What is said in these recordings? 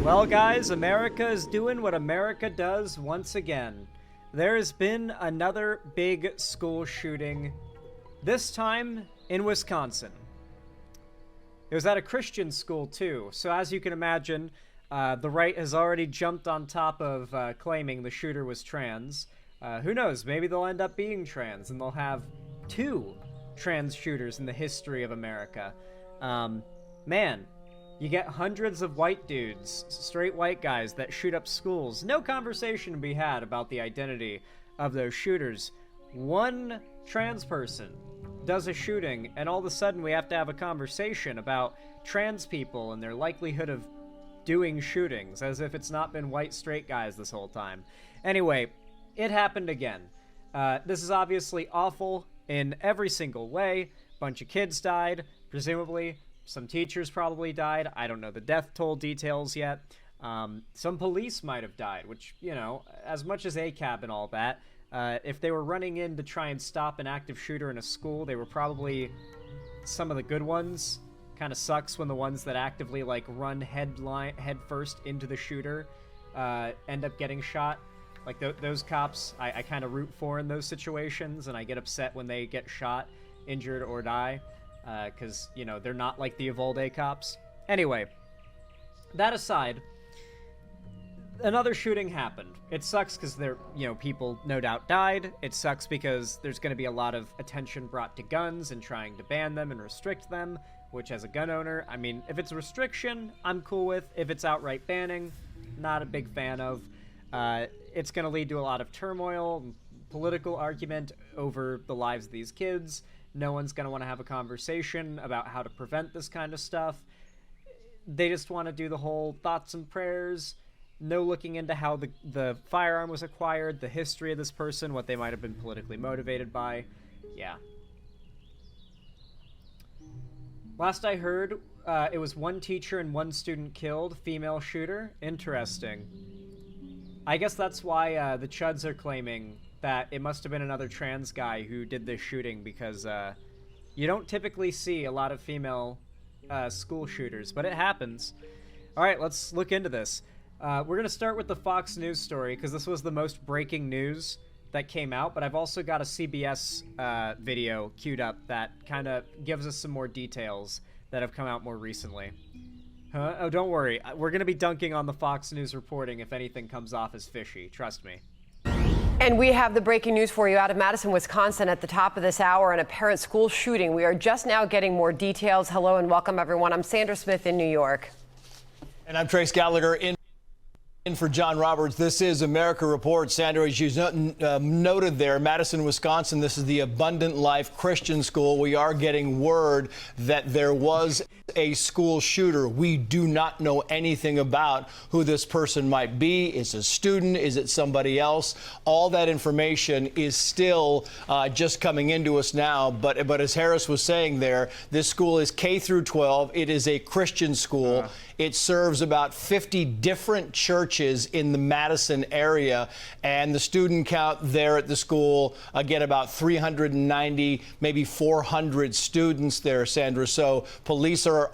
Well, guys, America is doing what America does once again. There has been another big school shooting, this time in Wisconsin. It was at a Christian school, too, so as you can imagine, the right has already jumped on top of claiming the shooter was trans. Who knows, maybe they'll end up being trans, and they'll have two trans shooters in the history of America. Man, you get hundreds of white dudes, straight white guys, that shoot up schools. No conversation to be had about the identity of those shooters. One trans person does a shooting, and all of a sudden we have to have a conversation about trans people and their likelihood of doing shootings, as if it's not been white straight guys this whole time. Anyway, it happened again. This is obviously awful in every single way. Bunch of kids died, presumably. Some teachers probably died. I don't know the death toll details yet. Some police might have died, which, you know, as much as ACAB and all that, if they were running in to try and stop an active shooter in a school, they were probably some of the good ones. Kind of sucks when the ones that actively, like, run head first into the shooter end up getting shot. Like, those cops I kind of root for in those situations, and I get upset when they get shot, injured, or die. Because, you know, they're not like the Uvalde cops. Anyway, that aside, another shooting happened. It sucks because people no doubt died. It sucks because there's going to be a lot of attention brought to guns and trying to ban them and restrict them, which as a gun owner, I mean, if it's a restriction, I'm cool with. If it's outright banning, not a big fan of. It's going to lead to a lot of turmoil, political argument over the lives of these kids. No one's going to want to have a conversation about how to prevent this kind of stuff. They just want to do the whole thoughts and prayers, no looking into how the firearm was acquired, the history of this person, what they might have been politically motivated by. Yeah. Last I heard, it was one teacher and one student killed, female shooter. Interesting. I guess that's why the Chuds are claiming that it must have been another trans guy who did this shooting, because you don't typically see a lot of female school shooters, but it happens. Alright, let's look into this. We're going to start with the Fox News story, because this was the most breaking news that came out, but I've also got a CBS video queued up that kind of gives us some more details that have come out more recently. Huh? Oh, don't worry. We're going to be dunking on the Fox News reporting if anything comes off as fishy. Trust me. And we have the breaking news for you out of Madison, Wisconsin at the top of this hour, an apparent school shooting. We are just now getting more details. Hello and welcome, everyone. I'm Sandra Smith in New York. And I'm Trace Gallagher in for John Roberts. This is America Report. Sandra, as you noted there, Madison, Wisconsin, this is the Abundant Life Christian School. We are getting word that there was a school shooter. We do not know anything about who this person might be. Is it a student? Is it somebody else? All that information is still just coming into us now. But as Harris was saying there, this school is K through 12. It is a Christian school. It serves about 50 different churches in the Madison area, and the student count there at the school, again, about 390, maybe 400 students there, Sandra. So police are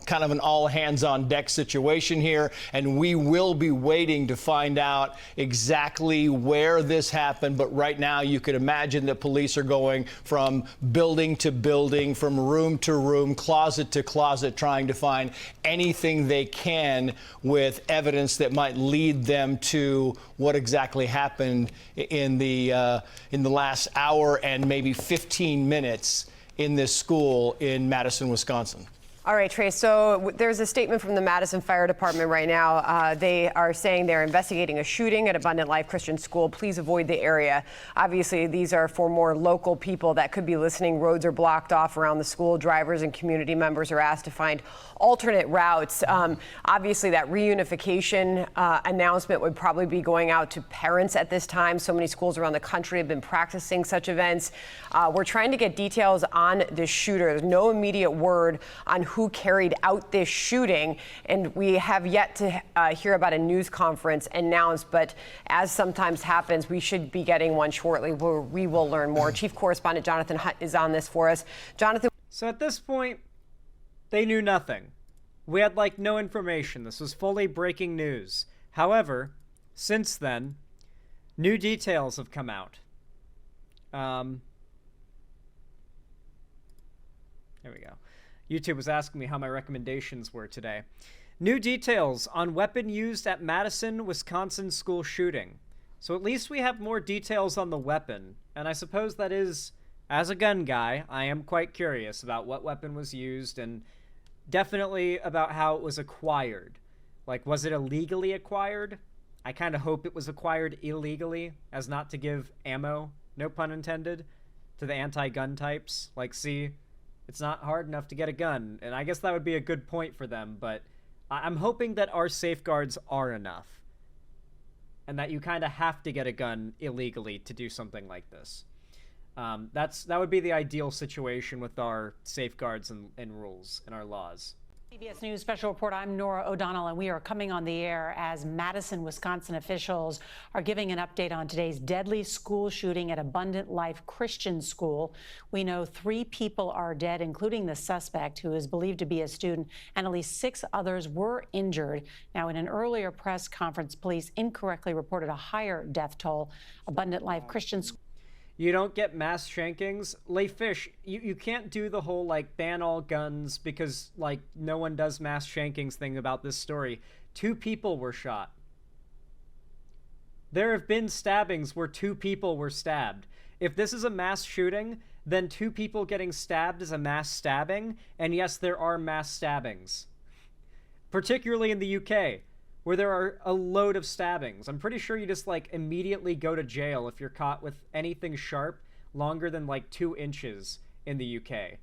kind of an all-hands-on-deck situation here, and we will be waiting to find out exactly where this happened. But right now, you could imagine that police are going from building to building, from room to room, closet to closet, trying to find anything they can with evidence that might lead them to what exactly happened in the last hour and maybe 15 minutes in this school in Madison, Wisconsin. All right, Trace, so there's a statement from the Madison Fire Department right now. They are saying they're investigating a shooting at Abundant Life Christian School. Please avoid the area. Obviously, these are for more local people that could be listening. Roads are blocked off around the school. Drivers and community members are asked to find alternate routes. Obviously, that reunification announcement would probably be going out to parents at this time. So many schools around the country have been practicing such events. We're trying to get details on this shooter. There's no immediate word on who carried out this shooting, and we have yet to hear about a news conference announced, but as sometimes happens, we should be getting one shortly where we will learn more. Chief Correspondent Jonathan Hutt is on this for us. Jonathan. So at this point, they knew nothing. we had like no information. This was fully breaking news. However, since then, new details have come out. There we go. YouTube was asking me how my recommendations were today. New details on weapon used at Madison, Wisconsin school shooting. So at least we have more details on the weapon. And I suppose that is, as a gun guy, I am quite curious about what weapon was used and definitely about how it was acquired. Like, was it illegally acquired? I kind of hope it was acquired illegally, as not to give ammo, no pun intended, to the anti-gun types. Like, see, it's not hard enough to get a gun, and I guess that would be a good point for them, but I'm hoping that our safeguards are enough, and that you kind of have to get a gun illegally to do something like this. That would be the ideal situation with our safeguards and rules and our laws. CBS News Special Report, I'm Nora O'Donnell, and we are coming on the air as Madison, Wisconsin officials are giving an update on today's deadly school shooting at Abundant Life Christian School. We know 3 people are dead, including the suspect, who is believed to be a student, and at least 6 others were injured. Now, in an earlier press conference, police incorrectly reported a higher death toll. Abundant Life Christian School. You don't get mass shankings. Fish, you can't do the whole, like, ban all guns because, like, no one does mass shankings thing about this story. 2 people were shot. There have been stabbings where 2 people were stabbed. If this is a mass shooting, then 2 people getting stabbed is a mass stabbing, and yes, there are mass stabbings. Particularly in the UK, where there are a load of stabbings. I'm pretty sure you just, like, immediately go to jail if you're caught with anything sharp longer than, like, 2 inches in the UK.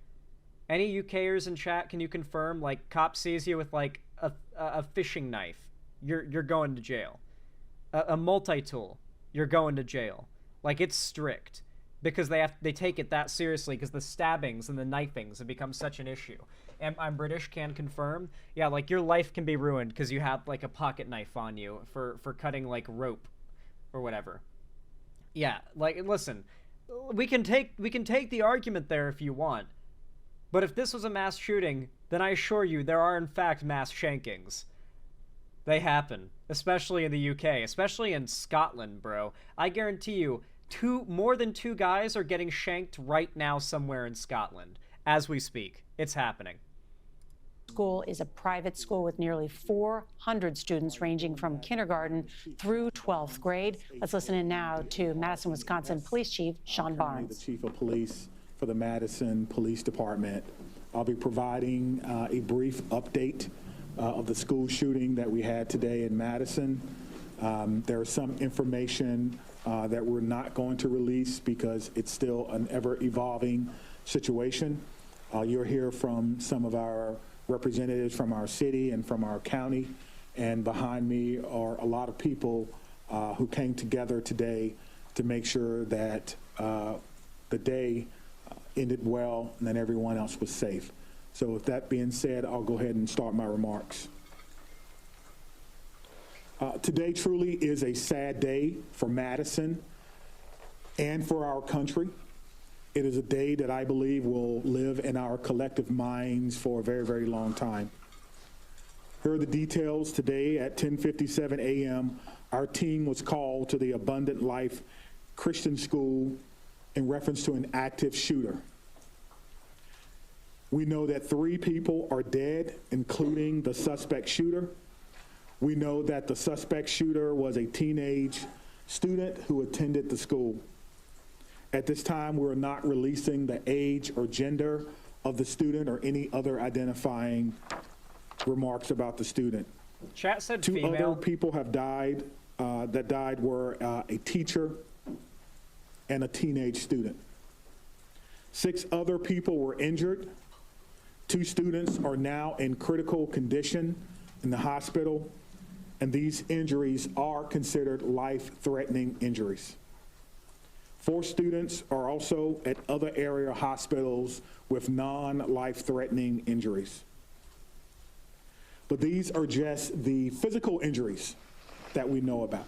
Any UKers in chat, can you confirm, like, cop sees you with, like, a fishing knife, you're going to jail. A multi-tool, you're going to jail. Like, it's strict. Because they take it that seriously, because the stabbings and the knifings have become such an issue. And I'm British, can confirm. Yeah, like, your life can be ruined because you have, like, a pocket knife on you for cutting, like, rope or whatever. Yeah, like, listen, we can take the argument there if you want. But if this was a mass shooting, then I assure you there are, in fact, mass shankings. They happen, especially in the UK, especially in Scotland, bro. I guarantee you, more than 2 guys are getting shanked right now somewhere in Scotland. As we speak, it's happening. School is a private school with nearly 400 students ranging from kindergarten through 12th grade. Let's listen in now to Madison, Wisconsin Police Chief Sean Barnes. The Chief of Police for the Madison Police Department. I'll be providing a brief update of the school shooting that we had today in Madison. There is some information that we're not going to release because it's still an ever-evolving situation. You'll hear from some of our representatives from our city and from our county, and behind me are a lot of people who came together today to make sure that the day ended well and that everyone else was safe. So with that being said, I'll go ahead and start my remarks. Today truly is a sad day for Madison and for our country. It is a day that I believe will live in our collective minds for a very, very long time. Here are the details. Today at 10:57 a.m., our team was called to the Abundant Life Christian School in reference to an active shooter. We know that 3 people are dead, including the suspect shooter. We know that the suspect shooter was a teenage student who attended the school. At this time, we're not releasing the age or gender of the student or any other identifying remarks about the student. Chat said 2 female. other people have died. That died were a teacher and a teenage student. 6 other people were injured. 2 students are now in critical condition in the hospital, and these injuries are considered life-threatening injuries. 4 students are also at other area hospitals with non-life-threatening injuries. But these are just the physical injuries that we know about.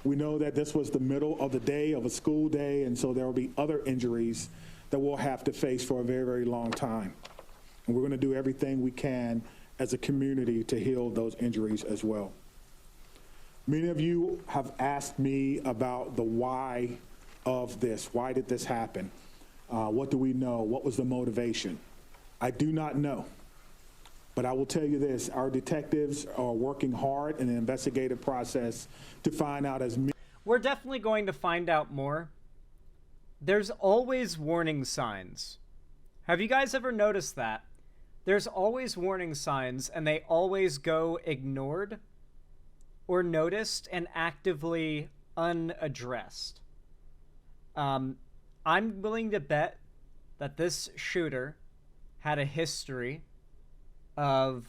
We know that this was the middle of the day of a school day, and so there will be other injuries that we'll have to face for a very, very long time. And we're going to do everything we can as a community to heal those injuries as well. Many of you have asked me about the why of this. Why did this happen? What do we know? What was the motivation? I do not know. But I will tell you this, our detectives are working hard in an investigative process to find out as many. We're definitely going to find out more. There's always warning signs. Have you guys ever noticed that? There's always warning signs, and they always go ignored or noticed and actively unaddressed. I'm willing to bet that this shooter had a history of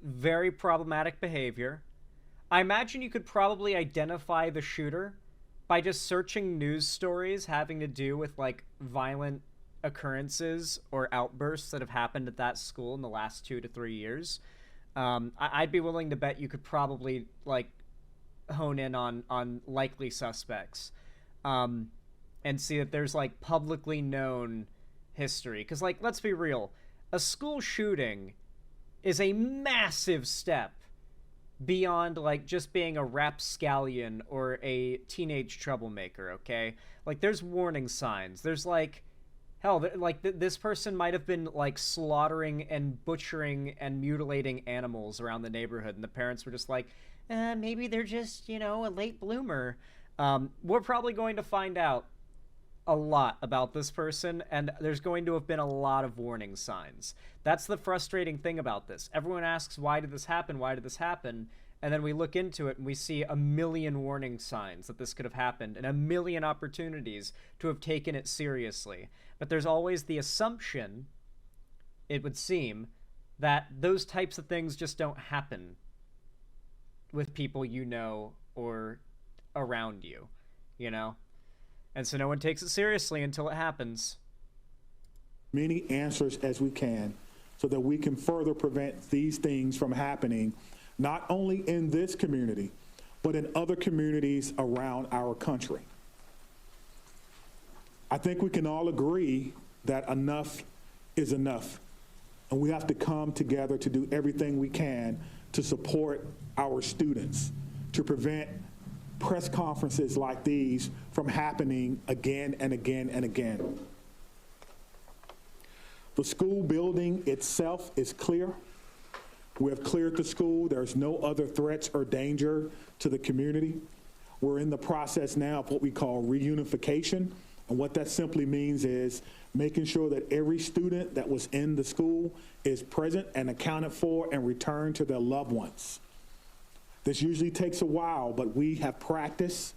very problematic behavior. I imagine you could probably identify the shooter by just searching news stories having to do with like violent occurrences or outbursts that have happened at that school in the last 2 to 3 years. I'd be willing to bet you could probably like hone in on likely suspects, and see that there's like publicly known history. Because like, let's be real, a school shooting is a massive step beyond like just being a rapscallion or a teenage troublemaker. Okay, like there's warning signs. There's like, hell, like this person might have been like slaughtering and butchering and mutilating animals around the neighborhood, and the parents were just like, maybe they're just, you know, a late bloomer. We're probably going to find out a lot about this person, and there's going to have been a lot of warning signs. That's the frustrating thing about this. Everyone asks, why did this happen? Why did this happen? And then we look into it and we see a million warning signs that this could have happened and a million opportunities to have taken it seriously. But there's always the assumption, it would seem, that those types of things just don't happen with people you know or around you, you know? And so no one takes it seriously until it happens. Many answers as we can so that we can further prevent these things from happening, not only in this community, but in other communities around our country. I think we can all agree that enough is enough, and we have to come together to do everything we can to support our students, to prevent press conferences like these from happening again and again and again. The school building itself is clear. We have cleared the school. There's no other threats or danger to the community. We're in the process now of what we call reunification. And what that simply means is making sure that every student that was in the school is present and accounted for and returned to their loved ones. This usually takes a while, but we have practiced,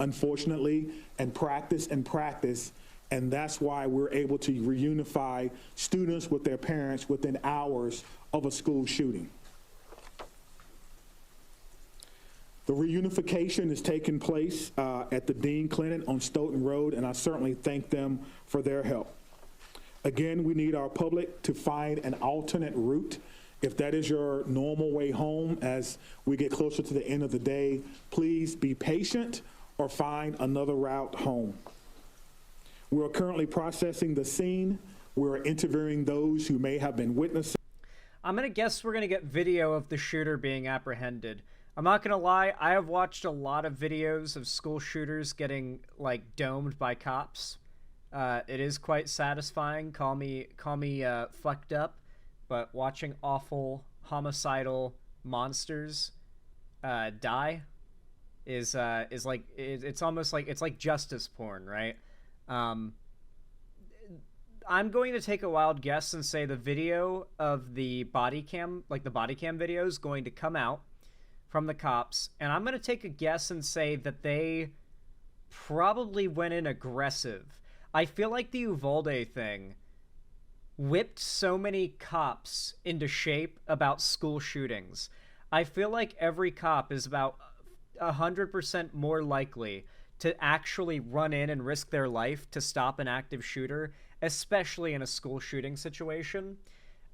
unfortunately, and practice, and that's why we're able to reunify students with their parents within hours of a school shooting. The reunification is taking place at the Dean Clinic on Stoughton Road, and I certainly thank them for their help. Again, we need our public to find an alternate route. If that is your normal way home as we get closer to the end of the day, please be patient or find another route home. We're currently processing the scene. We're interviewing those who may have been witnesses. I'm going to guess we're going to get video of the shooter being apprehended. I'm not going to lie, I have watched a lot of videos of school shooters getting, like, domed by cops. It is quite satisfying. Call me fucked up. But watching awful homicidal monsters die is like it's almost like it's like justice porn, right? I'm going to take a wild guess and say the video of the body cam, like the body cam video, is going to come out from the cops, and I'm going to take a guess and say that they probably went in aggressive. I feel like the Uvalde thing whipped so many cops into shape about school shootings. I feel like every cop is about 100% more likely to actually run in and risk their life to stop an active shooter, especially in a school shooting situation.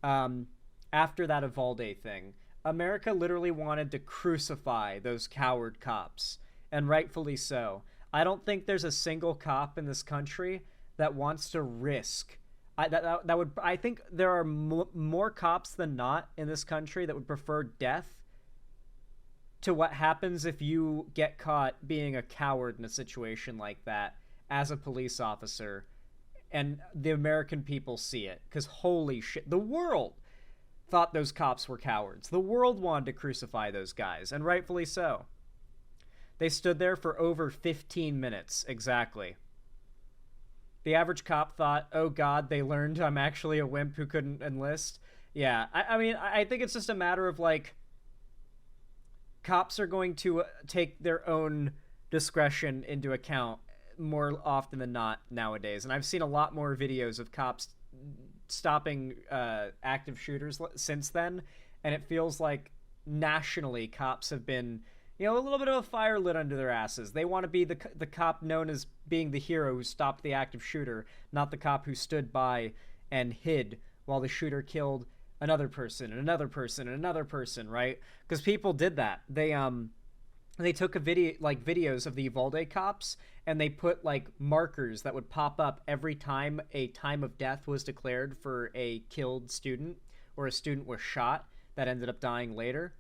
After that Uvalde thing, America literally wanted to crucify those coward cops, and rightfully so. I don't think there's a single cop in this country that wants to risk I think there are more cops than not in this country that would prefer death to what happens if you get caught being a coward in a situation like that as a police officer, and the American people see it. Because holy shit, the world thought those cops were cowards. The world wanted to crucify those guys, and rightfully so. They stood there for over 15 minutes, exactly. The average cop thought, oh god, they learned I'm actually a wimp who couldn't enlist. Yeah, I mean, I think it's just a matter of, like, cops are going to take their own discretion into account more often than not nowadays. And I've seen a lot more videos of cops stopping active shooters since then, and it feels like nationally cops have been, you know, a little bit of a fire lit under their asses. They want to be the cop known as being the hero who stopped the active shooter, not the cop who stood by and hid while the shooter killed another person and another person and another person, right? Because people did that. They took videos of the Uvalde cops, and they put like markers that would pop up every time a time of death was declared for a killed student, or a student was shot that ended up dying later.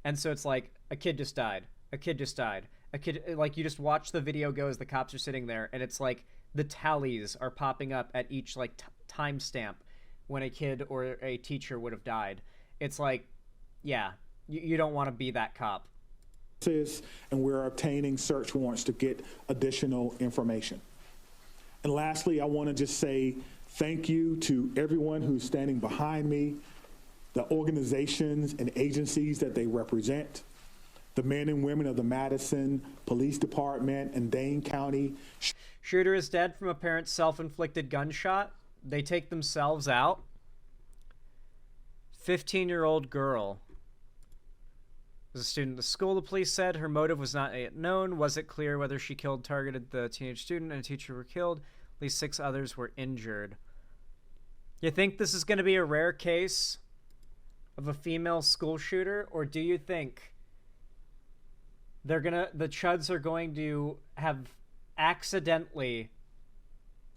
And so it's like, a kid just died, a kid just died, a kid, like, you just watch the video go as the cops are sitting there, and it's like the tallies are popping up at each like timestamp when a kid or a teacher would have died. It's like, yeah, you don't want to be that cop. And we're obtaining search warrants to get additional information. And lastly, I want to just say thank you to everyone who's standing behind me, the organizations and agencies that they represent, the men and women of the Madison Police Department and Dane County. Shooter is dead from apparent self-inflicted gunshot. They take themselves out. 15-year-old girl was a student at the school, the police said. Her motive was not yet known. Was it clear whether she targeted the teenage student and a teacher were killed? At least 6 others were injured. You think this is going to be a rare case of a female school shooter, or do you think the chuds are going to have accidentally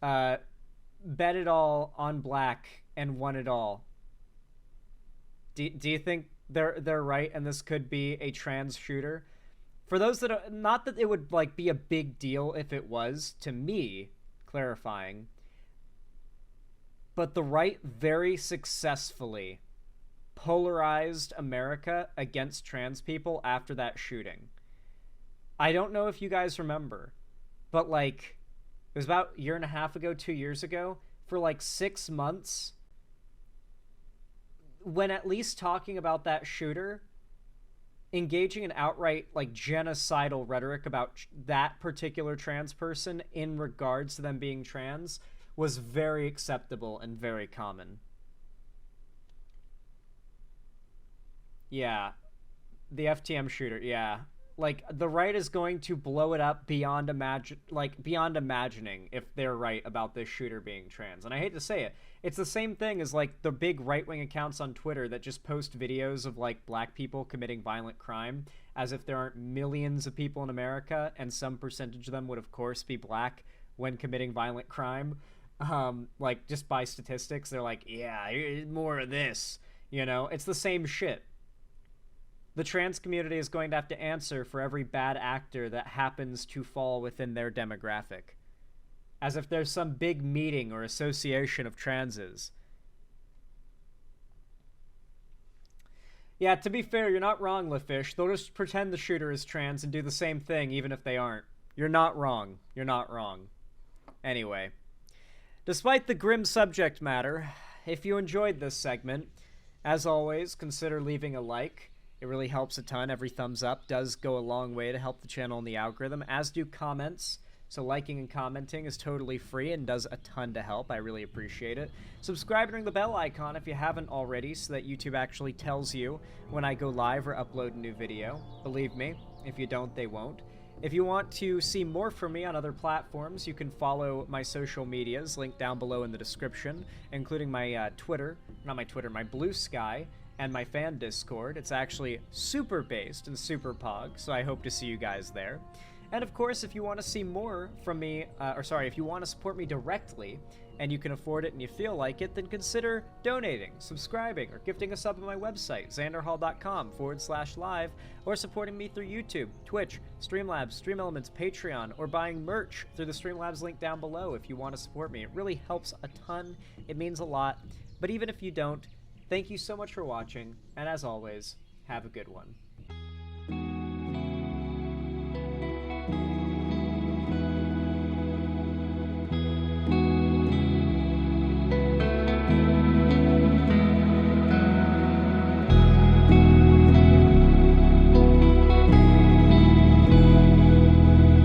bet it all on black and won it all? Do you think they're right, and this could be a trans shooter? For those that are, not that it would like be a big deal if it was, to me, clarifying, but the right very successfully polarized America against trans people after that shooting. I don't know if you guys remember, but like, it was about a year and a half ago, 2 years ago, for like 6 months, when at least talking about that shooter, engaging in outright like genocidal rhetoric about that particular trans person in regards to them being trans was very acceptable and very common. Yeah, the FTM shooter, yeah. Like, the right is going to blow it up beyond imagining if they're right about this shooter being trans. And I hate to say it, it's the same thing as, like, the big right-wing accounts on Twitter that just post videos of, like, black people committing violent crime, as if there aren't millions of people in America, and some percentage of them would, of course, be black when committing violent crime. Like, just by statistics, they're like, yeah, more of this. You know, it's the same shit. The trans community is going to have to answer for every bad actor that happens to fall within their demographic. As if there's some big meeting or association of transes. Yeah, to be fair, you're not wrong, LaFish. They'll just pretend the shooter is trans and do the same thing, even if they aren't. You're not wrong. You're not wrong. Anyway. Despite the grim subject matter, if you enjoyed this segment, as always, consider leaving a like. It really helps a ton. Every thumbs up does go a long way to help the channel and the algorithm, as do comments. So liking and commenting is totally free and does a ton to help. I really appreciate it. Subscribe and ring the bell icon if you haven't already, so that YouTube actually tells you when I go live or upload a new video. Believe me, if you don't, they won't. If you want to see more from me on other platforms, you can follow my social medias, linked down below in the description, including my my Blue Sky, and my fan Discord. It's actually super based and super pog, so I hope to see you guys there. And of course, if you want to see more from me, if you want to support me directly, and you can afford it and you feel like it, then consider donating, subscribing, or gifting a sub on my website, xanderhall.com/live, or supporting me through YouTube, Twitch, Streamlabs, StreamElements, Patreon, or buying merch through the Streamlabs link down below if you want to support me. It really helps a ton. It means a lot. But even if you don't, thank you so much for watching, and as always, have a good one.